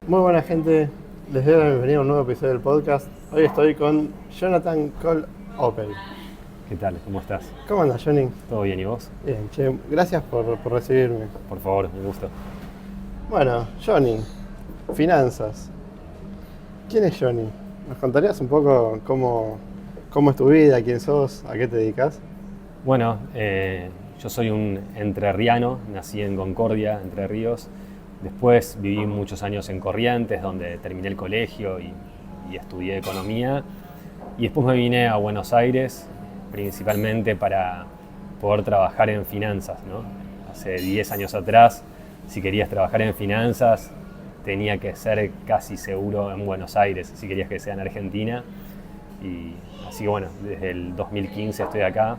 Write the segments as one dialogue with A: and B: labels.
A: Muy buena gente, les doy la bienvenida a un nuevo episodio del podcast. Hoy estoy con Jonathan Cole Opel.
B: ¿Qué tal? ¿Cómo estás?
A: ¿Cómo andas, Johnny?
B: ¿Todo bien y vos?
A: Bien, che, gracias por recibirme.
B: Por favor, un gusto.
A: Bueno, Johnny, finanzas. ¿Quién es Johnny? ¿Nos contarías un poco cómo es tu vida, quién sos, a qué te dedicas?
B: Bueno, yo soy un entrerriano, nací en Concordia, Entre Ríos. Después viví muchos años en Corrientes, donde terminé el colegio y estudié economía. Y después me vine a Buenos Aires, principalmente para poder trabajar en finanzas, ¿no? Hace 10 años atrás, si querías trabajar en finanzas, tenía que ser casi seguro en Buenos Aires, si querías que sea en Argentina. Y así que bueno, desde el 2015 estoy acá,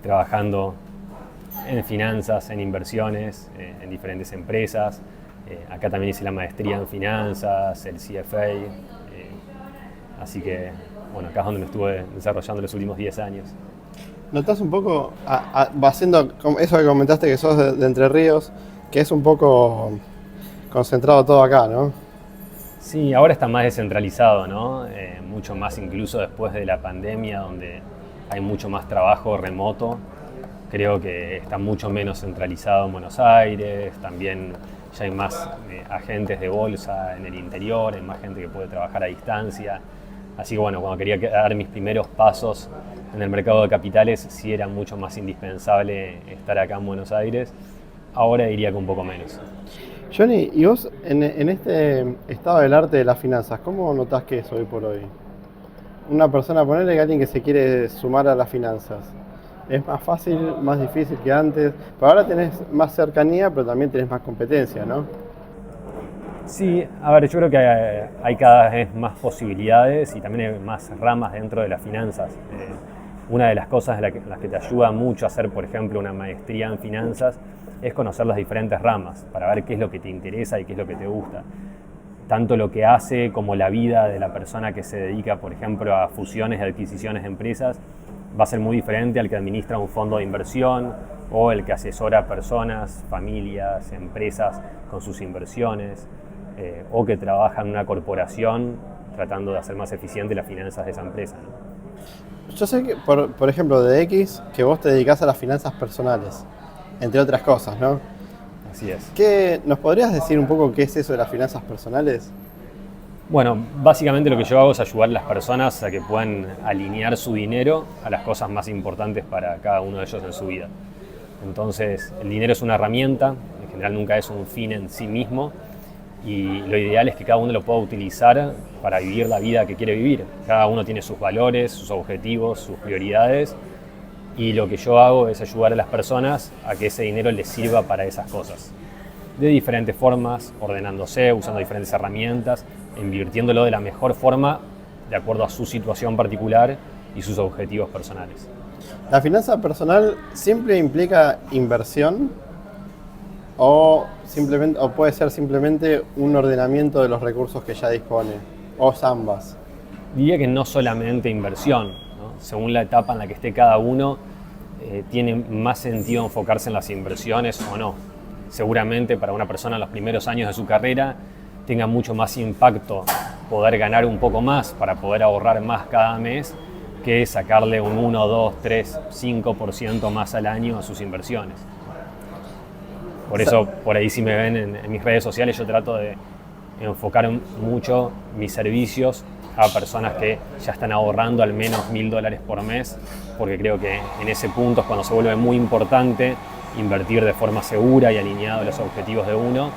B: trabajando en finanzas, en inversiones, en diferentes empresas. Acá también hice la maestría en finanzas, el CFA. Así que, bueno, acá es donde me estuve desarrollando los últimos 10 años.
A: ¿Notás un poco, haciendo eso que comentaste que sos de Entre Ríos, que es un poco concentrado todo acá, ¿no?
B: Sí, ahora está más descentralizado, ¿no? Mucho más incluso después de la pandemia, donde hay mucho más trabajo remoto. Creo que está mucho menos centralizado en Buenos Aires, también ya hay más agentes de bolsa en el interior, hay más gente que puede trabajar a distancia. Así que bueno, cuando quería dar mis primeros pasos en el mercado de capitales, sí era mucho más indispensable estar acá en Buenos Aires. Ahora diría que un poco menos.
A: Johnny, ¿y vos en este estado del arte de las finanzas, cómo notás que es hoy por hoy? Una persona, ponerle que alguien que se quiere sumar a las finanzas. ¿Es más fácil, más difícil que antes? Pero ahora tenés más cercanía, pero también tenés más competencia, ¿no?
B: Sí, a ver, yo creo que hay cada vez más posibilidades y también hay más ramas dentro de las finanzas. Una de las cosas las que te ayuda mucho a hacer, por ejemplo, una maestría en finanzas es conocer las diferentes ramas para ver qué es lo que te interesa y qué es lo que te gusta. Tanto lo que hace como la vida de la persona que se dedica, por ejemplo, a fusiones y adquisiciones de empresas va a ser muy diferente al que administra un fondo de inversión o el que asesora a personas, familias, empresas con sus inversiones, o que trabaja en una corporación tratando de hacer más eficiente las finanzas de esa empresa, ¿no?
A: Yo sé que, por ejemplo, de X, que vos te dedicás a las finanzas personales, entre otras cosas, ¿no?
B: Así es.
A: ¿Nos podrías decir un poco qué es eso de las finanzas personales?
B: Bueno, básicamente lo que yo hago es ayudar a las personas a que puedan alinear su dinero a las cosas más importantes para cada uno de ellos en su vida. Entonces, el dinero es una herramienta, en general nunca es un fin en sí mismo, y lo ideal es que cada uno lo pueda utilizar para vivir la vida que quiere vivir. Cada uno tiene sus valores, sus objetivos, sus prioridades, y lo que yo hago es ayudar a las personas a que ese dinero les sirva para esas cosas. De diferentes formas, ordenándose, usando diferentes herramientas, invirtiéndolo de la mejor forma de acuerdo a su situación particular y sus objetivos personales.
A: ¿La finanza personal siempre implica inversión o puede ser simplemente un ordenamiento de los recursos que ya dispone? ¿O ambas?
B: Diría que no solamente inversión, ¿no? Según la etapa en la que esté cada uno, tiene más sentido enfocarse en las inversiones o no. Seguramente para una persona en los primeros años de su carrera tenga mucho más impacto poder ganar un poco más para poder ahorrar más cada mes que sacarle un 1, 2, 3, 5% más al año a sus inversiones. Por eso, por ahí si me ven en mis redes sociales, yo trato de enfocar mucho mis servicios a personas que ya están ahorrando al menos $1.000 por mes, porque creo que en ese punto es cuando se vuelve muy importante invertir de forma segura y alineado a los objetivos de uno.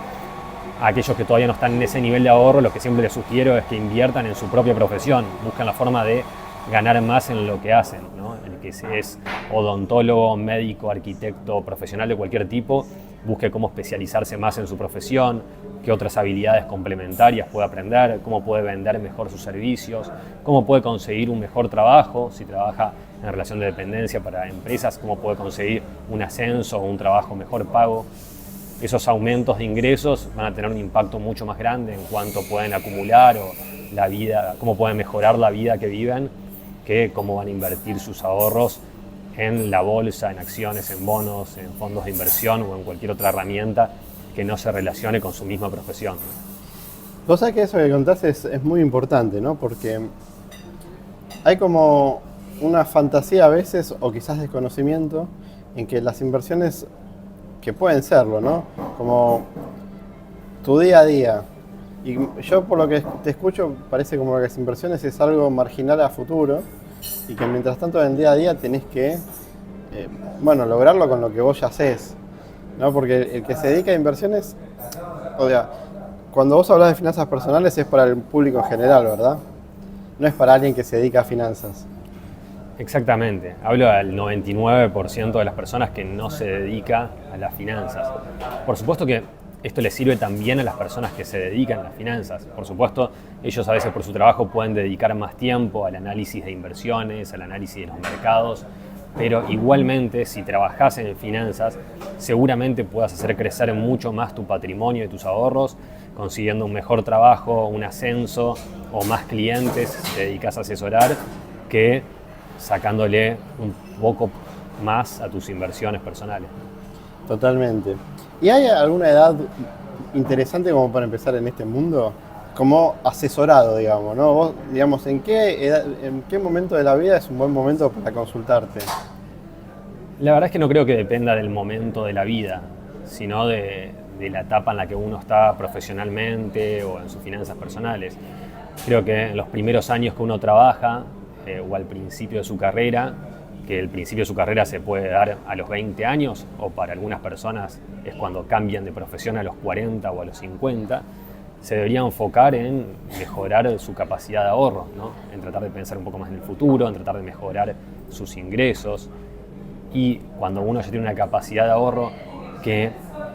B: A aquellos que todavía no están en ese nivel de ahorro, lo que siempre les sugiero es que inviertan en su propia profesión, busquen la forma de ganar más en lo que hacen, ¿no? El que es odontólogo, médico, arquitecto, profesional de cualquier tipo, busque cómo especializarse más en su profesión, qué otras habilidades complementarias puede aprender, cómo puede vender mejor sus servicios, cómo puede conseguir un mejor trabajo, si trabaja en relación de dependencia para empresas, cómo puede conseguir un ascenso o un trabajo mejor pago. Esos aumentos de ingresos van a tener un impacto mucho más grande en cuánto pueden acumular o la vida, cómo pueden mejorar la vida que viven, que cómo van a invertir sus ahorros en la bolsa, en acciones, en bonos, en fondos de inversión o en cualquier otra herramienta que no se relacione con su misma profesión.
A: Vos sabés que eso que contás es muy importante, ¿no? Porque hay como una fantasía a veces, o quizás desconocimiento, en que las inversiones, que pueden serlo, ¿no? Como tu día a día. Y yo por lo que te escucho, parece como que las inversiones es algo marginal a futuro y que mientras tanto en el día a día tenés que, lograrlo con lo que vos ya hacés, ¿no? Porque el que se dedica a inversiones, o sea, cuando vos hablas de finanzas personales es para el público en general, ¿verdad? No es para alguien que se dedica a finanzas.
B: Exactamente, hablo del 99% de las personas que no se dedica a las finanzas. Por supuesto que esto le sirve también a las personas que se dedican a las finanzas. Por supuesto, ellos a veces por su trabajo pueden dedicar más tiempo al análisis de inversiones, al análisis de los mercados, pero igualmente si trabajás en finanzas, seguramente puedas hacer crecer mucho más tu patrimonio y tus ahorros, consiguiendo un mejor trabajo, un ascenso o más clientes si te dedicas a asesorar, que sacándole un poco más a tus inversiones personales.
A: Totalmente. ¿Y hay alguna edad interesante como para empezar en este mundo? Como asesorado, digamos, ¿no? Vos, digamos, ¿en qué momento de la vida es un buen momento para consultarte?
B: La verdad es que no creo que dependa del momento de la vida, sino de la etapa en la que uno está profesionalmente o en sus finanzas personales. Creo que en los primeros años que uno trabaja, o al principio de su carrera, que el principio de su carrera se puede dar a los 20 años, o para algunas personas es cuando cambian de profesión a los 40 o a los 50, se debería enfocar en mejorar su capacidad de ahorro, ¿no? En tratar de pensar un poco más en el futuro, en tratar de mejorar sus ingresos. Y cuando uno ya tiene una capacidad de ahorro que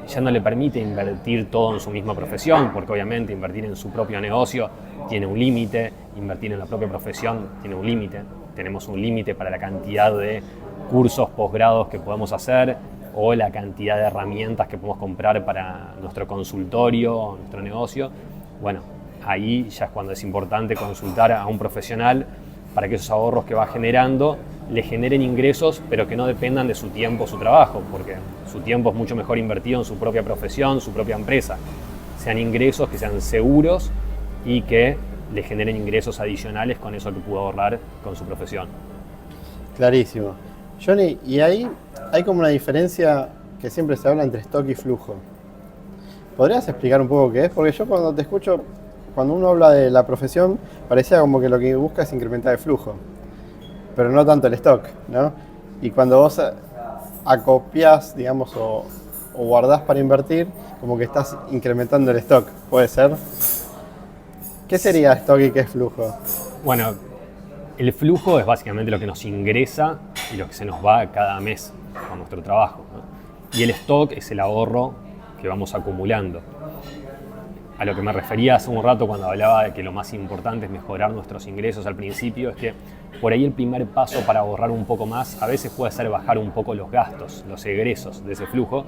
B: ya no le permite invertir todo en su misma profesión, porque obviamente invertir en su propio negocio tiene un límite, invertir en la propia profesión tiene un límite. Tenemos un límite para la cantidad de cursos, posgrados que podemos hacer o la cantidad de herramientas que podemos comprar para nuestro consultorio o nuestro negocio. Bueno, ahí ya es cuando es importante consultar a un profesional para que esos ahorros que va generando le generen ingresos, pero que no dependan de su tiempo, su trabajo, porque su tiempo es mucho mejor invertido en su propia profesión, su propia empresa. Sean ingresos que sean seguros y que le generen ingresos adicionales con eso que pudo ahorrar con su profesión.
A: Clarísimo. Johnny, y ahí hay como una diferencia que siempre se habla entre stock y flujo. ¿Podrías explicar un poco qué es? Porque yo cuando te escucho, cuando uno habla de la profesión, parecía como que lo que busca es incrementar el flujo, pero no tanto el stock, ¿no? Y cuando vos acopias, digamos, o guardás para invertir, como que estás incrementando el stock, ¿puede ser? ¿Qué sería stock y qué es flujo?
B: Bueno, el flujo es básicamente lo que nos ingresa y lo que se nos va cada mes con nuestro trabajo, ¿no? Y el stock es el ahorro que vamos acumulando. A lo que me refería hace un rato cuando hablaba de que lo más importante es mejorar nuestros ingresos al principio, es que por ahí el primer paso para ahorrar un poco más a veces puede ser bajar un poco los gastos, los egresos de ese flujo,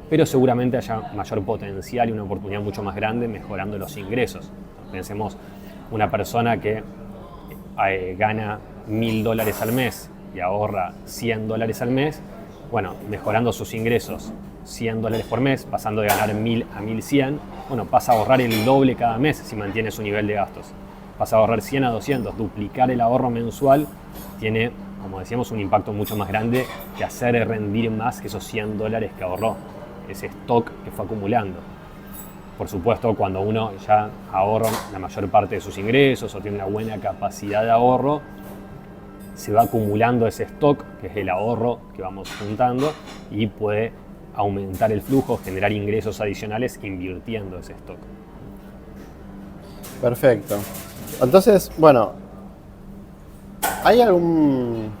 B: pero seguramente haya mayor potencial y una oportunidad mucho más grande mejorando los ingresos. Pensemos, una persona que gana $1.000 al mes y ahorra $100 al mes, bueno, mejorando sus ingresos $100 por mes, pasando de ganar 1.000 a 1.100, bueno, pasa a ahorrar el doble cada mes si mantiene su nivel de gastos. Pasa a ahorrar 100 a 200, duplicar el ahorro mensual tiene, como decíamos, un impacto mucho más grande que hacer rendir más que esos $100 que ahorró, ese stock que fue acumulando. Por supuesto, cuando uno ya ahorra la mayor parte de sus ingresos o tiene una buena capacidad de ahorro, se va acumulando ese stock, que es el ahorro que vamos juntando, y puede aumentar el flujo, generar ingresos adicionales invirtiendo ese stock.
A: Perfecto. Entonces, bueno, ¿hay algún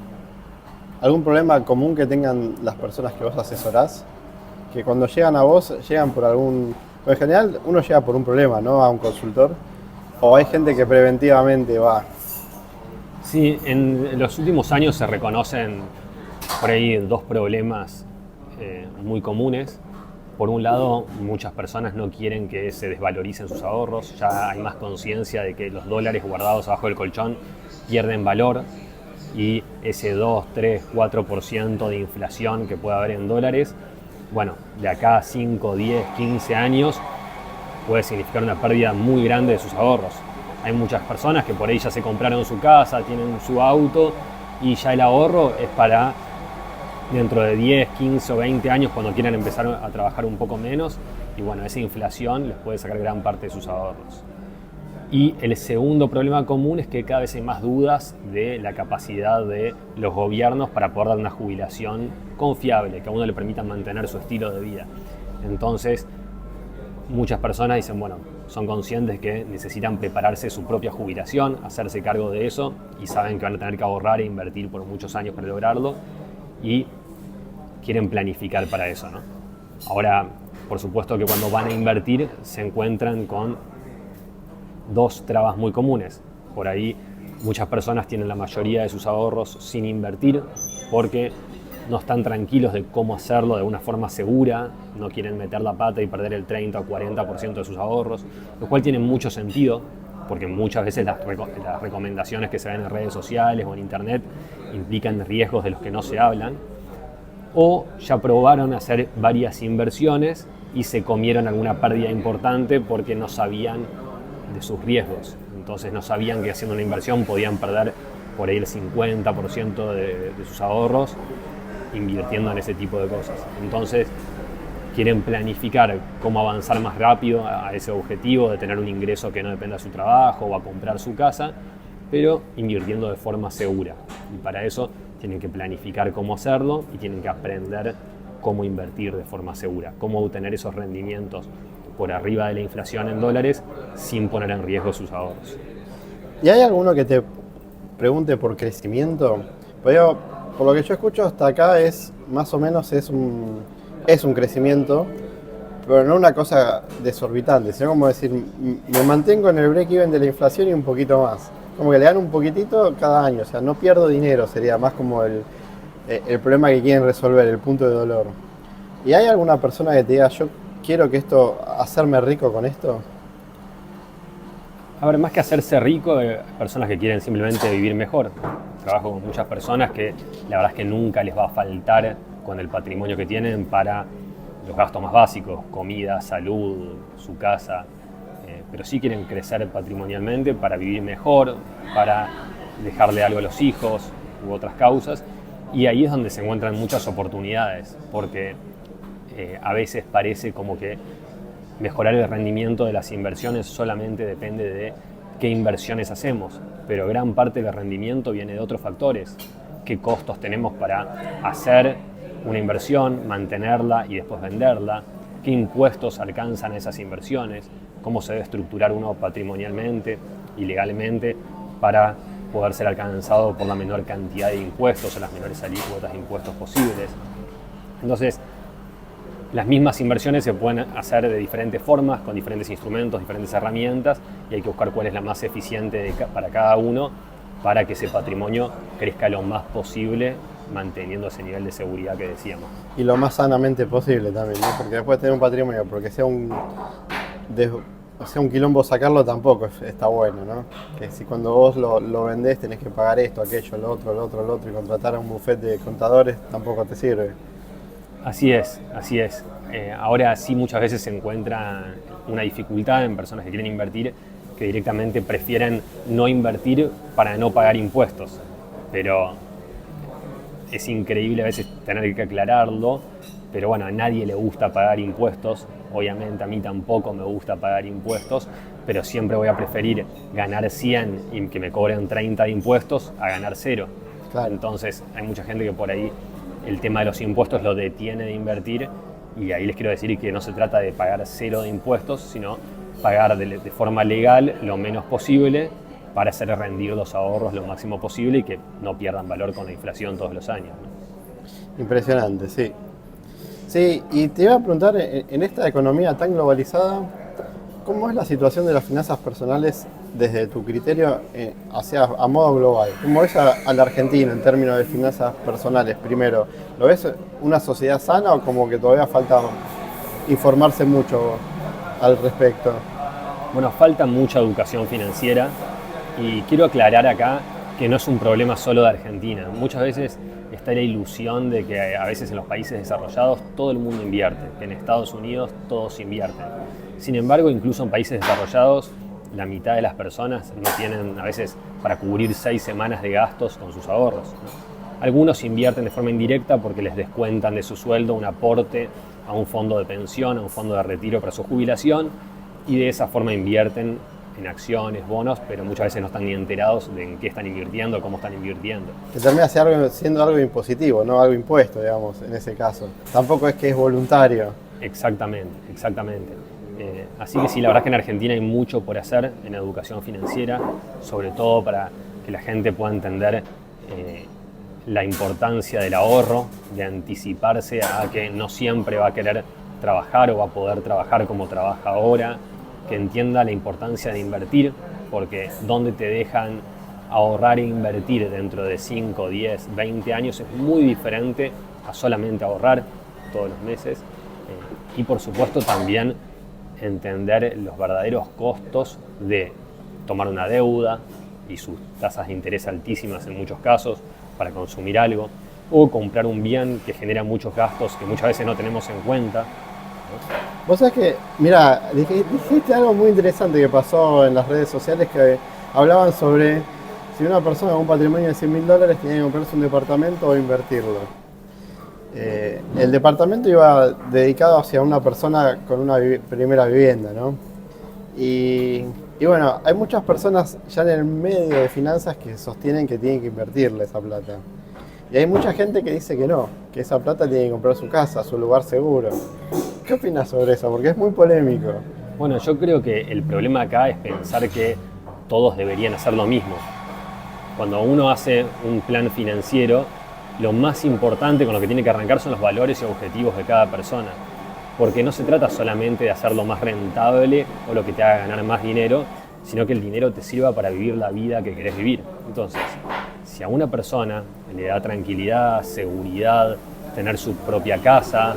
A: problema común que tengan las personas que vos asesorás? Que cuando llegan a vos, llegan por algún... En general, uno llega por un problema, ¿no? A un consultor. ¿O hay gente que preventivamente va?
B: Sí, en los últimos años se reconocen por ahí dos problemas muy comunes. Por un lado, muchas personas no quieren que se desvaloricen sus ahorros. Ya hay más conciencia de que los dólares guardados abajo del colchón pierden valor y ese 2, 3, 4% de inflación que puede haber en dólares bueno, de acá a 5, 10, 15 años puede significar una pérdida muy grande de sus ahorros. Hay muchas personas que por ahí ya se compraron su casa, tienen su auto y ya el ahorro es para dentro de 10, 15 o 20 años cuando quieran empezar a trabajar un poco menos, y bueno, esa inflación les puede sacar gran parte de sus ahorros. Y el segundo problema común es que cada vez hay más dudas de la capacidad de los gobiernos para poder dar una jubilación confiable, que a uno le permita mantener su estilo de vida. Entonces, muchas personas dicen, bueno, son conscientes que necesitan prepararse su propia jubilación, hacerse cargo de eso, y saben que van a tener que ahorrar e invertir por muchos años para lograrlo, y quieren planificar para eso, ¿no? Ahora, por supuesto que cuando van a invertir se encuentran con dos trabas muy comunes. Por ahí muchas personas tienen la mayoría de sus ahorros sin invertir porque no están tranquilos de cómo hacerlo de una forma segura, no quieren meter la pata y perder el 30 o 40% de sus ahorros, lo cual tiene mucho sentido porque muchas veces las recomendaciones que se ven en redes sociales o en internet implican riesgos de los que no se hablan, o ya probaron hacer varias inversiones y se comieron alguna pérdida importante porque no sabían de sus riesgos. Entonces no sabían que haciendo una inversión podían perder por ahí el 50% de sus ahorros invirtiendo en ese tipo de cosas. Entonces quieren planificar cómo avanzar más rápido a ese objetivo de tener un ingreso que no dependa de su trabajo o a comprar su casa, pero invirtiendo de forma segura. Y para eso tienen que planificar cómo hacerlo y tienen que aprender cómo invertir de forma segura, cómo obtener esos rendimientos por arriba de la inflación en dólares sin poner en riesgo sus ahorros.
A: ¿Y hay alguno que te pregunte por crecimiento? Pues yo, por lo que yo escucho hasta acá es más o menos es un crecimiento, pero no una cosa desorbitante, sino como decir, me mantengo en el break-even de la inflación y un poquito más. Como que le dan un poquitito cada año, o sea, no pierdo dinero, sería más como el problema que quieren resolver, el punto de dolor. ¿Y hay alguna persona que te diga, yo quiero que hacerme rico con esto?
B: A ver, más que hacerse rico, hay personas que quieren simplemente vivir mejor. Trabajo con muchas personas que la verdad es que nunca les va a faltar con el patrimonio que tienen para los gastos más básicos, comida, salud, su casa, pero sí quieren crecer patrimonialmente para vivir mejor, para dejarle algo a los hijos u otras causas, y ahí es donde se encuentran muchas oportunidades, porque a veces parece como que mejorar el rendimiento de las inversiones solamente depende de qué inversiones hacemos, pero gran parte del rendimiento viene de otros factores. Qué costos tenemos para hacer una inversión, mantenerla y después venderla, qué impuestos alcanzan esas inversiones, cómo se debe estructurar uno patrimonialmente y legalmente para poder ser alcanzado por la menor cantidad de impuestos o las menores alícuotas de impuestos posibles. Entonces, las mismas inversiones se pueden hacer de diferentes formas, con diferentes instrumentos, diferentes herramientas, y hay que buscar cuál es la más eficiente para cada uno para que ese patrimonio crezca lo más posible, manteniendo ese nivel de seguridad que decíamos.
A: Y lo más sanamente posible también, ¿no? Porque después de tener un patrimonio, porque sea un quilombo sacarlo tampoco está bueno, ¿no? Que si cuando vos lo vendés tenés que pagar esto, aquello, lo otro, y contratar a un bufete de contadores tampoco te sirve.
B: Así es, así es. Ahora sí muchas veces se encuentra una dificultad en personas que quieren invertir que directamente prefieren no invertir para no pagar impuestos. Pero es increíble a veces tener que aclararlo, pero bueno, a nadie le gusta pagar impuestos. Obviamente a mí tampoco me gusta pagar impuestos, pero siempre voy a preferir ganar 100 y que me cobren 30 de impuestos a ganar 0. Claro. Entonces hay mucha gente que por ahí el tema de los impuestos lo detiene de invertir, y ahí les quiero decir que no se trata de pagar 0 de impuestos, sino pagar de forma legal lo menos posible para hacer rendir los ahorros lo máximo posible y que no pierdan valor con la inflación todos los años, ¿no?
A: Impresionante, sí. Sí, y te iba a preguntar, en esta economía tan globalizada, ¿cómo es la situación de las finanzas personales desde tu criterio a modo global? ¿Cómo ves a la Argentina en términos de finanzas personales primero? ¿Lo ves una sociedad sana o como que todavía falta informarse mucho al respecto?
B: Bueno, falta mucha educación financiera y quiero aclarar acá que no es un problema solo de Argentina. Muchas veces está la ilusión de que a veces en los países desarrollados todo el mundo invierte, que en Estados Unidos todos invierten. Sin embargo, incluso en países desarrollados, la mitad de las personas no tienen a veces para cubrir 6 semanas de gastos con sus ahorros, ¿no? Algunos invierten de forma indirecta porque les descuentan de su sueldo un aporte a un fondo de pensión, a un fondo de retiro para su jubilación, y de esa forma invierten en acciones, bonos, pero muchas veces no están ni enterados de en qué están invirtiendo, cómo están invirtiendo.
A: Que termina siendo algo impositivo, no algo impuesto, digamos, en ese caso. Tampoco es que es voluntario.
B: Exactamente, exactamente. Así que sí, la verdad es que en Argentina hay mucho por hacer en educación financiera, sobre todo para que la gente pueda entender la importancia del ahorro, de anticiparse a que no siempre va a querer trabajar o va a poder trabajar como trabaja ahora, que entienda la importancia de invertir, porque donde te dejan ahorrar e invertir dentro de 5, 10, 20 años es muy diferente a solamente ahorrar todos los meses. Y por supuesto también entender los verdaderos costos de tomar una deuda y sus tasas de interés altísimas en muchos casos para consumir algo, o comprar un bien que genera muchos gastos que muchas veces no tenemos en cuenta.
A: Vos sabés que, mira, dijiste algo muy interesante que pasó en las redes sociales, que hablaban sobre si una persona con un patrimonio de $100.000 tenía que comprarse un departamento o invertirlo. El departamento iba dedicado hacia una persona con una primera vivienda, ¿no? Y bueno, hay muchas personas ya en el medio de finanzas que sostienen que tienen que invertirle esa plata. Y hay mucha gente que dice que no, que esa plata tiene que comprar su casa, su lugar seguro. ¿Qué opinas sobre eso? Porque es muy polémico.
B: Bueno, yo creo que el problema acá es pensar que todos deberían hacer lo mismo. Cuando uno hace un plan financiero, lo más importante con lo que tiene que arrancar son los valores y objetivos de cada persona. Porque no se trata solamente de hacerlo más rentable o lo que te haga ganar más dinero, sino que el dinero te sirva para vivir la vida que querés vivir. Entonces, si a una persona le da tranquilidad, seguridad, tener su propia casa,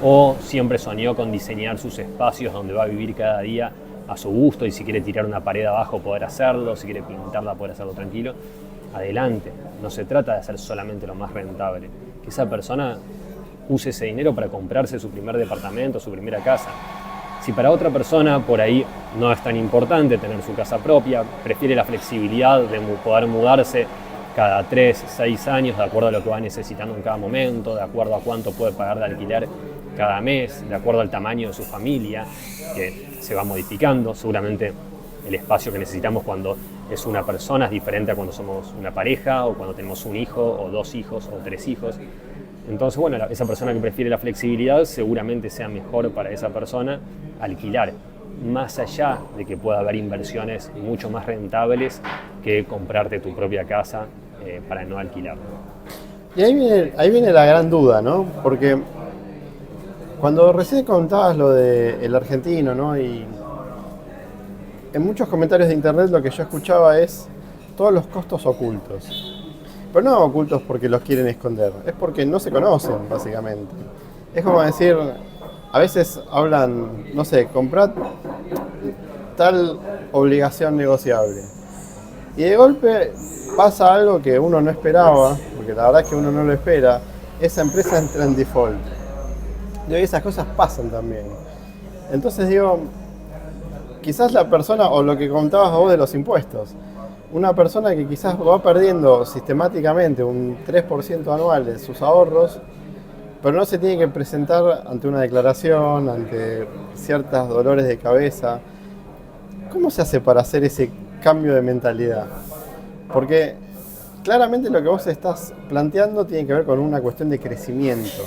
B: o siempre soñó con diseñar sus espacios donde va a vivir cada día a su gusto, y si quiere tirar una pared abajo poder hacerlo, si quiere pintarla poder hacerlo tranquilo, adelante. No se trata de hacer solamente lo más rentable. Que esa persona use ese dinero para comprarse su primer departamento, su primera casa. Si para otra persona por ahí no es tan importante tener su casa propia, prefiere la flexibilidad de poder mudarse cada 3, 6 años, de acuerdo a lo que va necesitando en cada momento, de acuerdo a cuánto puede pagar de alquiler cada mes, de acuerdo al tamaño de su familia, que se va modificando. Seguramente el espacio que necesitamos cuando es una persona es diferente a cuando somos una pareja, o cuando tenemos un hijo, o 2 hijos, o 3 hijos. Entonces, bueno, esa persona que prefiere la flexibilidad, seguramente sea mejor para esa persona alquilar, más allá de que pueda haber inversiones mucho más rentables que comprarte tu propia casa para no alquilar.
A: Y ahí viene la gran duda, ¿no? Porque cuando recién contabas lo del argentino, ¿no? Y en muchos comentarios de internet lo que yo escuchaba es todos los costos ocultos. Pero no ocultos porque los quieren esconder, es porque no se conocen, básicamente. Es como decir, a veces hablan, no sé, comprad tal obligación negociable. Y de golpe pasa algo que uno no esperaba, porque la verdad es que uno no lo espera, esa empresa entra en default. Y esas cosas pasan también. Entonces digo, quizás la persona, o lo que contabas vos de los impuestos, una persona que quizás va perdiendo sistemáticamente un 3% anual de sus ahorros, pero no se tiene que presentar ante una declaración, ante ciertos dolores de cabeza. ¿Cómo se hace para hacer ese cambio de mentalidad? Porque claramente lo que vos estás planteando tiene que ver con una cuestión de crecimiento.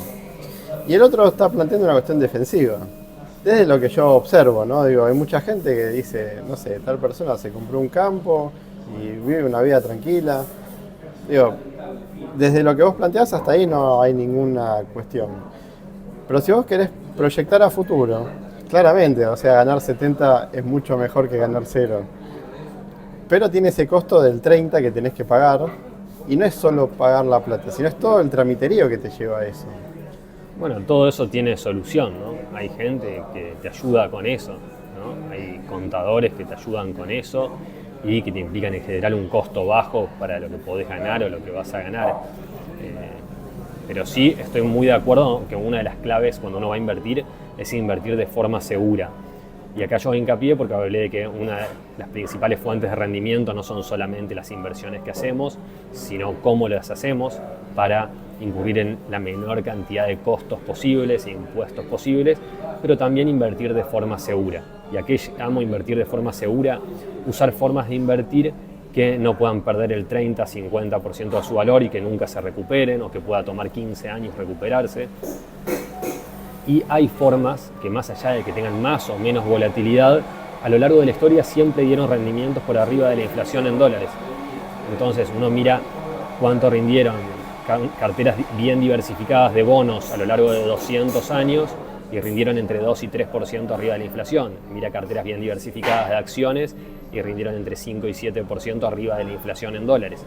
A: Y el otro está planteando una cuestión defensiva. Desde lo que yo observo, ¿no? Digo, hay mucha gente que dice, no sé, tal persona se compró un campo y vive una vida tranquila. Digo, desde lo que vos planteás hasta ahí no hay ninguna cuestión. Pero si vos querés proyectar a futuro, claramente, o sea, ganar 70 es mucho mejor que ganar 0. Pero tiene ese costo del 30 que tenés que pagar, y no es solo pagar la plata, sino es todo el tramiterío que te lleva a eso.
B: Bueno, todo eso tiene solución, ¿no? Hay gente que te ayuda con eso, ¿no? Hay contadores que te ayudan con eso, y que te implican en general un costo bajo para lo que podés ganar o lo que vas a ganar. Pero sí estoy muy de acuerdo que una de las claves cuando uno va a invertir es invertir de forma segura. Y acá yo hago hincapié porque hablé de que una de las principales fuentes de rendimiento no son solamente las inversiones que hacemos, sino cómo las hacemos para incurrir en la menor cantidad de costos posibles e impuestos posibles, pero también invertir de forma segura. Y aquí amo invertir de forma segura, usar formas de invertir que no puedan perder el 30-50% de su valor y que nunca se recuperen o que pueda tomar 15 años recuperarse. Y hay formas que más allá de que tengan más o menos volatilidad, a lo largo de la historia siempre dieron rendimientos por arriba de la inflación en dólares. Entonces uno mira cuánto rindieron carteras bien diversificadas de bonos a lo largo de 200 años y rindieron entre 2 y 3% arriba de la inflación. Mira carteras bien diversificadas de acciones y rindieron entre 5 y 7% arriba de la inflación en dólares.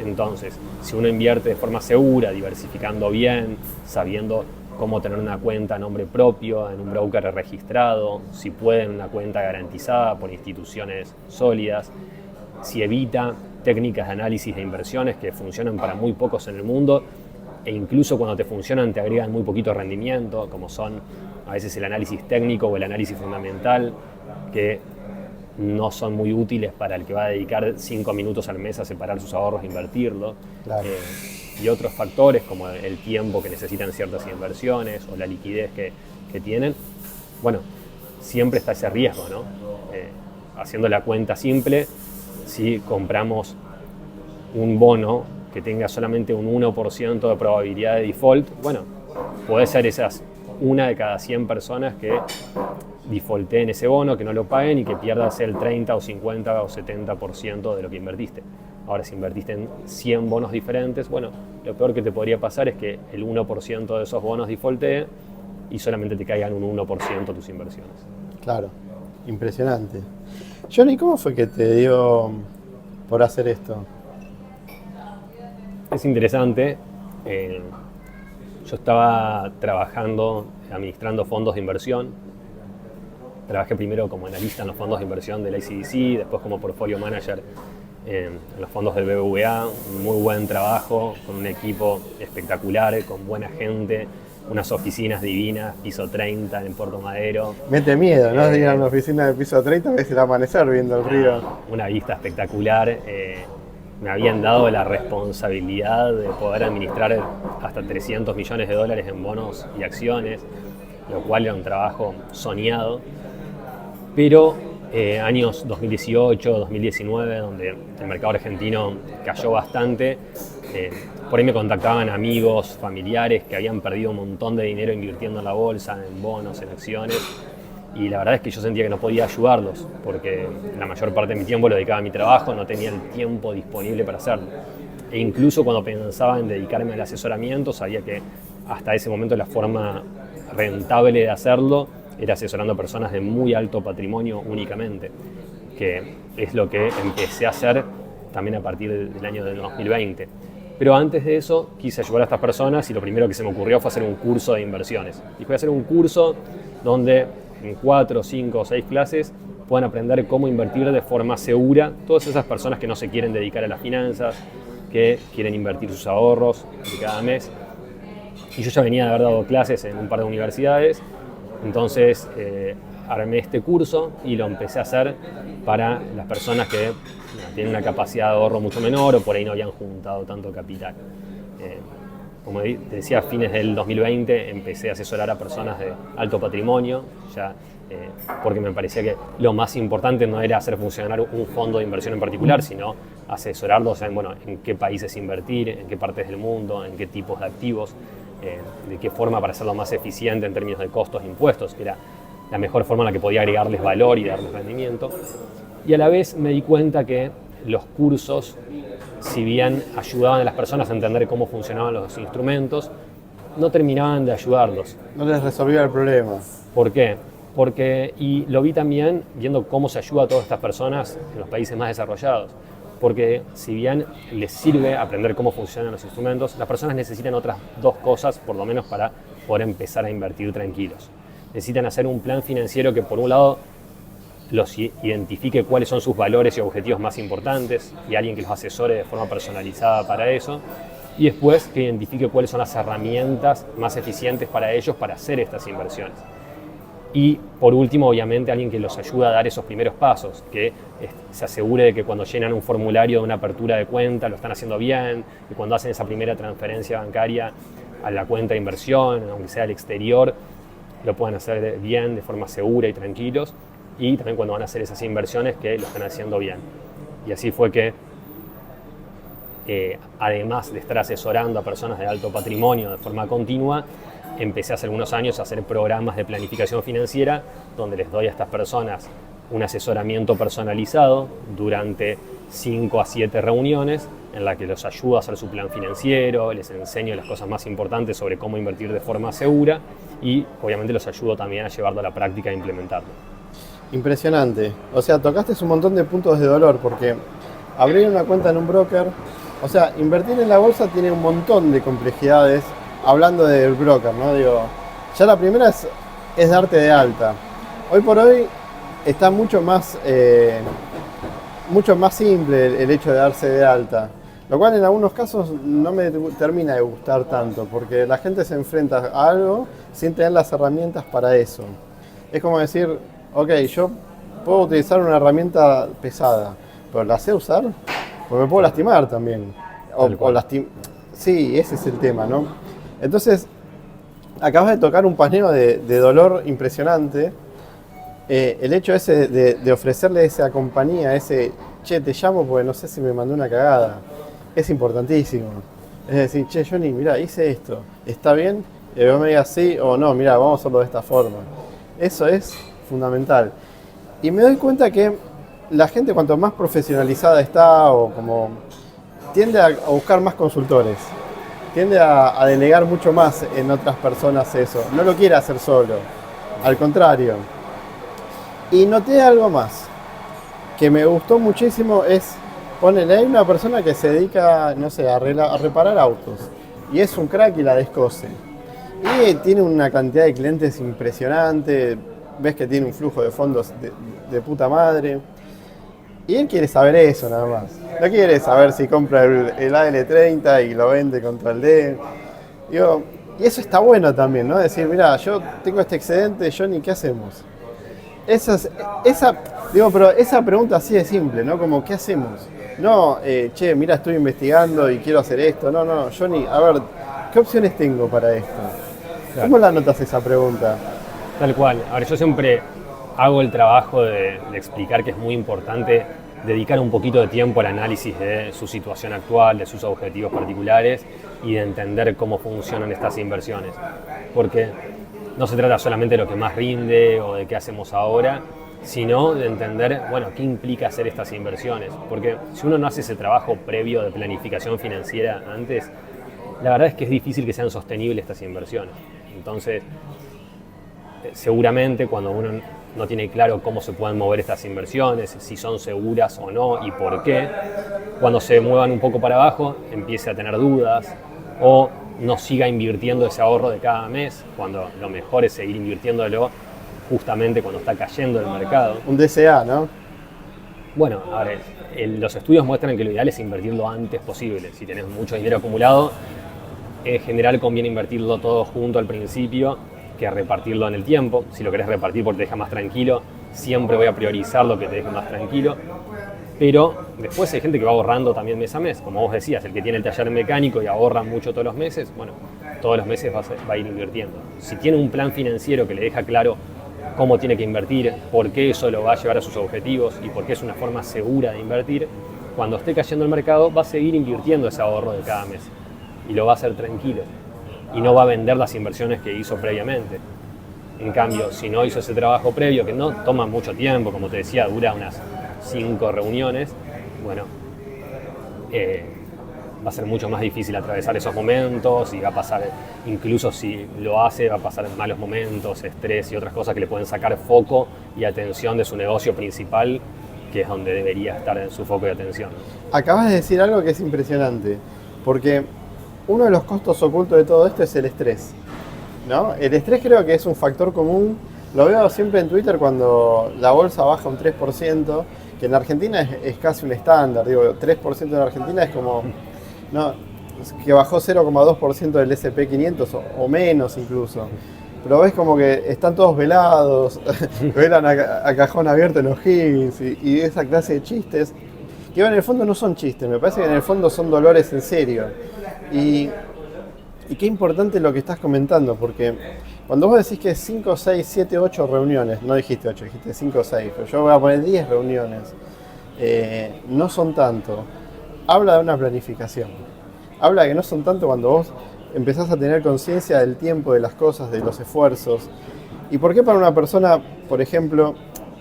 B: Entonces, si uno invierte de forma segura, diversificando bien, sabiendo cómo tener una cuenta a nombre propio, en un broker registrado, si pueden una cuenta garantizada por instituciones sólidas, si evita técnicas de análisis de inversiones que funcionan para muy pocos en el mundo e incluso cuando te funcionan te agregan muy poquito rendimiento, como son a veces el análisis técnico o el análisis fundamental, que no son muy útiles para el que va a dedicar 5 minutos al mes a separar sus ahorros e invertirlo. Claro. Y otros factores como el tiempo que necesitan ciertas inversiones o la liquidez que tienen. Bueno, siempre está ese riesgo, ¿no? Haciendo la cuenta simple, si compramos un bono que tenga solamente un 1% de probabilidad de default, bueno, puede ser esas una de cada 100 personas que defaulteen ese bono, que no lo paguen y que pierdas el 30 o 50 o 70% de lo que invertiste. Ahora, si invertiste en 100 bonos diferentes, bueno, lo peor que te podría pasar es que el 1% de esos bonos defaultee y solamente te caigan un 1% tus inversiones.
A: Claro, impresionante. Johnny, ¿cómo fue que te dio por hacer esto?
B: Es interesante. Yo estaba trabajando, administrando fondos de inversión. Trabajé primero como analista en los fondos de inversión del ICBC, después como portfolio manager en los fondos del BBVA. Un muy buen trabajo, con un equipo espectacular, con buena gente, unas oficinas divinas, piso 30 en Puerto Madero.
A: Mete miedo, ¿no? Ir a una oficina de piso 30 ves el amanecer viendo el río.
B: Una vista espectacular. Me habían dado la responsabilidad de poder administrar hasta 300 millones de dólares en bonos y acciones, lo cual era un trabajo soñado. Pero años 2018, 2019, donde el mercado argentino cayó bastante, por ahí me contactaban amigos, familiares que habían perdido un montón de dinero invirtiendo en la bolsa, en bonos, en acciones. Y la verdad es que yo sentía que no podía ayudarlos, porque la mayor parte de mi tiempo lo dedicaba a mi trabajo, no tenía el tiempo disponible para hacerlo. E incluso cuando pensaba en dedicarme al asesoramiento, sabía que hasta ese momento la forma rentable de hacerlo era asesorando a personas de muy alto patrimonio únicamente, que es lo que empecé a hacer también a partir del año del 2020. Pero antes de eso quise ayudar a estas personas y lo primero que se me ocurrió fue hacer un curso de inversiones. Y fue hacer un curso donde en 4, 5 o 6 clases puedan aprender cómo invertir de forma segura todas esas personas que no se quieren dedicar a las finanzas, que quieren invertir sus ahorros de cada mes. Y yo ya venía de haber dado clases en un par de universidades, entonces armé este curso y lo empecé a hacer para las personas que tienen una capacidad de ahorro mucho menor o por ahí no habían juntado tanto capital. Como te decía, a fines del 2020 empecé a asesorar a personas de alto patrimonio, porque me parecía que lo más importante no era hacer funcionar un fondo de inversión en particular, sino asesorarlos en qué países invertir, en qué partes del mundo, en qué tipos de activos, de qué forma para hacerlo más eficiente en términos de costos e impuestos, que era la mejor forma en la que podía agregarles valor y darles rendimiento. Y a la vez me di cuenta que los cursos, si bien ayudaban a las personas a entender cómo funcionaban los instrumentos, no terminaban de ayudarlos.
A: No les resolvía el problema.
B: ¿Por qué? Y lo vi también viendo cómo se ayuda a todas estas personas en los países más desarrollados. Porque si bien les sirve aprender cómo funcionan los instrumentos, las personas necesitan otras dos cosas, por lo menos para poder empezar a invertir tranquilos. Necesitan hacer un plan financiero que por un lado los identifique cuáles son sus valores y objetivos más importantes y alguien que los asesore de forma personalizada para eso. Y después que identifique cuáles son las herramientas más eficientes para ellos para hacer estas inversiones. Y por último, obviamente, alguien que los ayude a dar esos primeros pasos, que se asegure de que cuando llenan un formulario de una apertura de cuenta lo están haciendo bien, y cuando hacen esa primera transferencia bancaria a la cuenta de inversión, aunque sea al exterior, lo puedan hacer bien, de forma segura y tranquilos, y también cuando van a hacer esas inversiones que lo están haciendo bien. Y así fue que, además de estar asesorando a personas de alto patrimonio de forma continua, empecé hace algunos años a hacer programas de planificación financiera donde les doy a estas personas un asesoramiento personalizado durante 5 a 7 reuniones en la que los ayudo a hacer su plan financiero, les enseño las cosas más importantes sobre cómo invertir de forma segura y obviamente los ayudo también a llevarlo a la práctica e implementarlo.
A: Impresionante. O sea, tocaste un montón de puntos de dolor porque abrir una cuenta en un broker, o sea, invertir en la bolsa tiene un montón de complejidades. Hablando del broker, ¿no? Digo, ya la primera es darte de alta. Hoy por hoy está mucho más simple el hecho de darse de alta. Lo cual en algunos casos no me termina de gustar tanto, porque la gente se enfrenta a algo sin tener las herramientas para eso. Es como decir, ok, yo puedo utilizar una herramienta pesada, pero ¿la sé usar? Porque me puedo lastimar también. Sí, ese es el tema, ¿no? Entonces, acabas de tocar un paneo de dolor impresionante. El hecho ese de ofrecerle esa compañía, ese, che, te llamo porque no sé si me mandó una cagada, es importantísimo. Es decir, che, Johnny, mirá, hice esto, ¿está bien? Y vos me digas sí o no, mirá, vamos a hacerlo de esta forma. Eso es fundamental. Y me doy cuenta que la gente, cuanto más profesionalizada está, o como tiende a buscar más consultores. Tiende a delegar mucho más en otras personas eso. No lo quiere hacer solo. Al contrario. Y noté algo más que me gustó muchísimo es, ponele, hay una persona que se dedica, no sé, a reparar autos. Y es un crack y la descose. Y tiene una cantidad de clientes impresionante. Ves que tiene un flujo de fondos de puta madre. Y él quiere saber eso nada más. No quiere saber si compra el AL30 y lo vende contra el D. Digo, y eso está bueno también, ¿no? Decir, mira, yo tengo este excedente, Johnny, ¿qué hacemos? Pero esa pregunta así de simple, ¿no? Como, ¿qué hacemos? No, che, mira, estoy investigando y quiero hacer esto. No, Johnny, a ver, ¿qué opciones tengo para esto? Claro. ¿Cómo la notas esa pregunta?
B: Tal cual. Ahora, yo siempre hago el trabajo de explicar que es muy importante dedicar un poquito de tiempo al análisis de su situación actual, de sus objetivos particulares y de entender cómo funcionan estas inversiones. Porque no se trata solamente de lo que más rinde o de qué hacemos ahora, sino de entender, bueno, qué implica hacer estas inversiones. Porque si uno no hace ese trabajo previo de planificación financiera antes, la verdad es que es difícil que sean sostenibles estas inversiones. Entonces, seguramente cuando uno no tiene claro cómo se pueden mover estas inversiones, si son seguras o no y por qué, cuando se muevan un poco para abajo empiece a tener dudas o no siga invirtiendo ese ahorro de cada mes, cuando lo mejor es seguir invirtiéndolo justamente cuando está cayendo el mercado.
A: Un DCA, ¿no?
B: Bueno, a ver, los estudios muestran que lo ideal es invertir lo antes posible. Si tenés mucho dinero acumulado, en general conviene invertirlo todo junto al principio que repartirlo en el tiempo. Si lo querés repartir porque te deja más tranquilo, siempre voy a priorizar lo que te deje más tranquilo. Pero después hay gente que va ahorrando también mes a mes, como vos decías, el que tiene el taller mecánico y ahorra mucho todos los meses, bueno, todos los meses va a ir invirtiendo. Si tiene un plan financiero que le deja claro cómo tiene que invertir, por qué eso lo va a llevar a sus objetivos y por qué es una forma segura de invertir, cuando esté cayendo el mercado va a seguir invirtiendo ese ahorro de cada mes y lo va a hacer tranquilo y no va a vender las inversiones que hizo previamente. En cambio, si no hizo ese trabajo previo, que no toma mucho tiempo, como te decía, dura unas 5 reuniones, bueno, va a ser mucho más difícil atravesar esos momentos y va a pasar, incluso si lo hace, va a pasar malos momentos, estrés y otras cosas que le pueden sacar foco y atención de su negocio principal, que es donde debería estar en su foco de atención.
A: Acabas de decir algo que es impresionante, porque uno de los costos ocultos de todo esto es el estrés, ¿no? El estrés creo que es un factor común Lo veo siempre en Twitter cuando la bolsa baja un 3%, que en Argentina es casi un estándar. Digo, 3% en Argentina es como, no, que bajó 0,2% del S&P 500 o menos incluso. Pero ves como que están todos velados, velan a cajón abierto en los Higgins y esa clase de chistes, que en el fondo no son chistes, me parece que en el fondo son dolores en serio. Y qué importante lo que estás comentando, porque cuando vos decís que es 5, 6, 7, 8 reuniones, no dijiste 8, dijiste 5 o 6, pero yo voy a poner 10 reuniones, no son tanto. Habla de una planificación. Habla de que no son tanto cuando vos empezás a tener conciencia del tiempo, de las cosas, de los esfuerzos. ¿Y por qué para una persona, por ejemplo,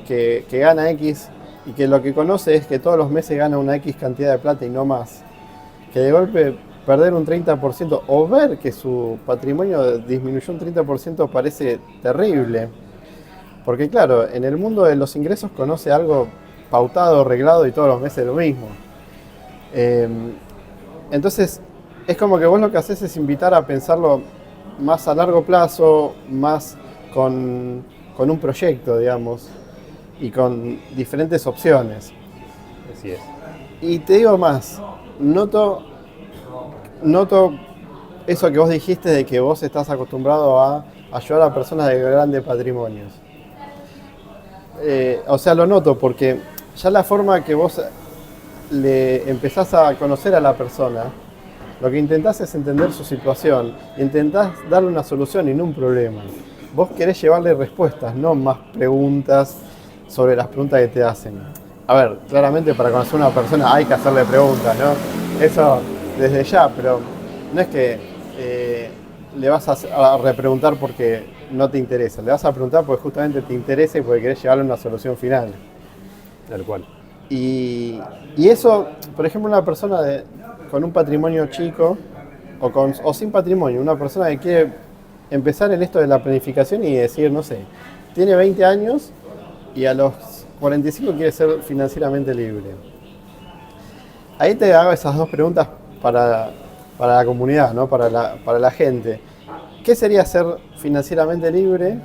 A: que gana X y que lo que conoce es que todos los meses gana una X cantidad de plata y no más, que de golpe perder un 30% o ver que su patrimonio disminuyó un 30% parece terrible? Porque claro, en el mundo de los ingresos conoce algo pautado, arreglado y todos los meses lo mismo. Entonces, es como que vos lo que haces es invitar a pensarlo más a largo plazo, más con un proyecto, digamos, y con diferentes opciones.
B: Así es.
A: Y te digo más, noto eso que vos dijiste de que vos estás acostumbrado a ayudar a personas de grandes patrimonios. O sea, lo noto porque ya la forma que vos le empezás a conocer a la persona, lo que intentás es entender su situación, intentás darle una solución y no un problema. Vos querés llevarle respuestas, no más preguntas sobre las preguntas que te hacen. A ver, claramente para conocer a una persona hay que hacerle preguntas, ¿no? Eso desde ya, pero no es que le vas a repreguntar porque no te interesa, le vas a preguntar porque justamente te interesa y porque querés llevarle una solución final.
B: Tal cual.
A: Y eso, por ejemplo, una persona con un patrimonio chico o sin patrimonio, una persona que quiere empezar en esto de la planificación y decir, no sé, tiene 20 años y a los 45 quiere ser financieramente libre. Ahí te hago esas dos preguntas para la comunidad, ¿no? para la gente. ¿Qué sería ser financieramente libre?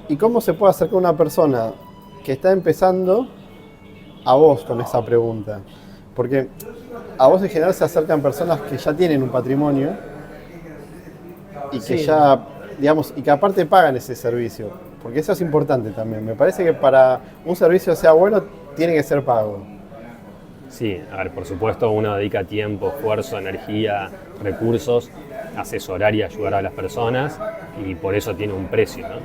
A: ¿Y cómo se puede acercar una persona que está empezando a vos con esa pregunta? Porque a vos en general se acercan personas que ya tienen un patrimonio y que ya, digamos, y que aparte pagan ese servicio. Porque eso es importante también. Me parece que para un servicio sea bueno, tiene que ser pago.
B: Sí, a ver, por supuesto uno dedica tiempo, esfuerzo, energía, recursos a asesorar y ayudar a las personas y por eso tiene un precio, ¿no?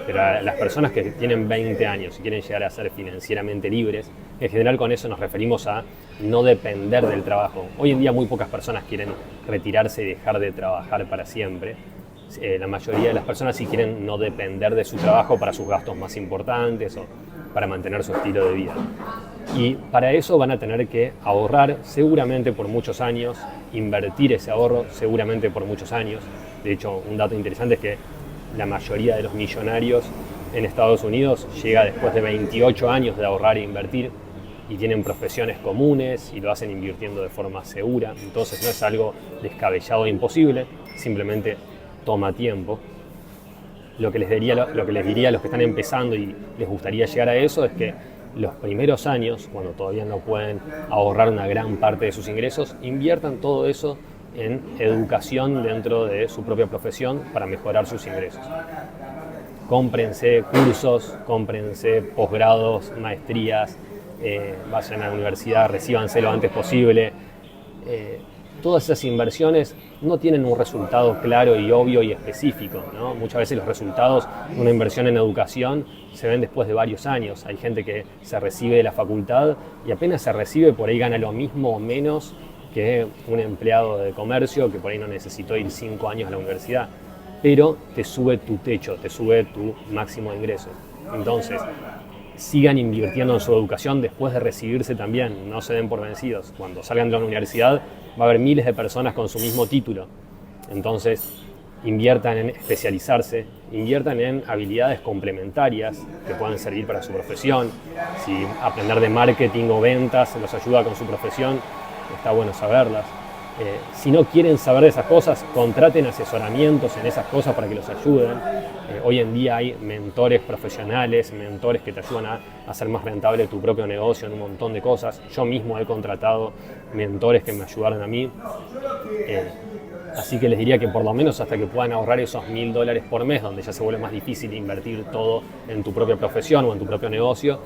B: Pero a las personas que tienen 20 años y quieren llegar a ser financieramente libres, en general con eso nos referimos a no depender del trabajo. Hoy en día muy pocas personas quieren retirarse y dejar de trabajar para siempre. La mayoría de las personas sí quieren no depender de su trabajo para sus gastos más importantes o para mantener su estilo de vida. Y para eso van a tener que ahorrar seguramente por muchos años, invertir ese ahorro seguramente por muchos años. De hecho, un dato interesante es que la mayoría de los millonarios en Estados Unidos llega después de 28 años de ahorrar e invertir y tienen profesiones comunes y lo hacen invirtiendo de forma segura. Entonces no es algo descabellado e imposible, simplemente toma tiempo. Lo que les diría a los que están empezando y les gustaría llegar a eso es que los primeros años, cuando todavía no pueden ahorrar una gran parte de sus ingresos, inviertan todo eso en educación dentro de su propia profesión para mejorar sus ingresos. Cómprense cursos, cómprense posgrados, maestrías, vayan a la universidad, recíbanse lo antes posible. Todas esas inversiones no tienen un resultado claro y obvio y específico, ¿no? Muchas veces los resultados de una inversión en educación se ven después de varios años. Hay gente que se recibe de la facultad y apenas se recibe por ahí gana lo mismo o menos que un empleado de comercio que por ahí no necesitó ir 5 años a la universidad, pero te sube tu techo, te sube tu máximo de ingreso. Entonces, sigan invirtiendo en su educación después de recibirse también, no se den por vencidos. Cuando salgan de la universidad va a haber miles de personas con su mismo título. Entonces, inviertan en especializarse, inviertan en habilidades complementarias que puedan servir para su profesión. Si aprender de marketing o ventas los ayuda con su profesión, está bueno saberlas. Si no quieren saber de esas cosas, contraten asesoramientos en esas cosas para que los ayuden. Hoy en día hay mentores profesionales, mentores que te ayudan a hacer más rentable tu propio negocio en un montón de cosas. Yo mismo he contratado mentores que me ayudaron a mí. Así que les diría que por lo menos hasta que puedan ahorrar esos $1000 por mes, donde ya se vuelve más difícil invertir todo en tu propia profesión o en tu propio negocio,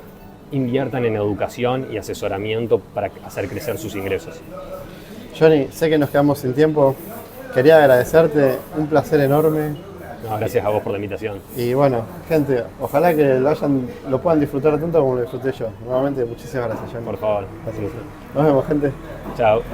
B: inviertan en educación y asesoramiento para hacer crecer sus ingresos.
A: Johnny, sé que nos quedamos sin tiempo. Quería agradecerte, un placer enorme.
B: No, gracias a vos por la invitación.
A: Y bueno, gente, ojalá que lo puedan disfrutar tanto como lo disfruté yo. Nuevamente, muchísimas gracias, Johnny.
B: Por favor.
A: Nos vemos, gente.
B: Chao.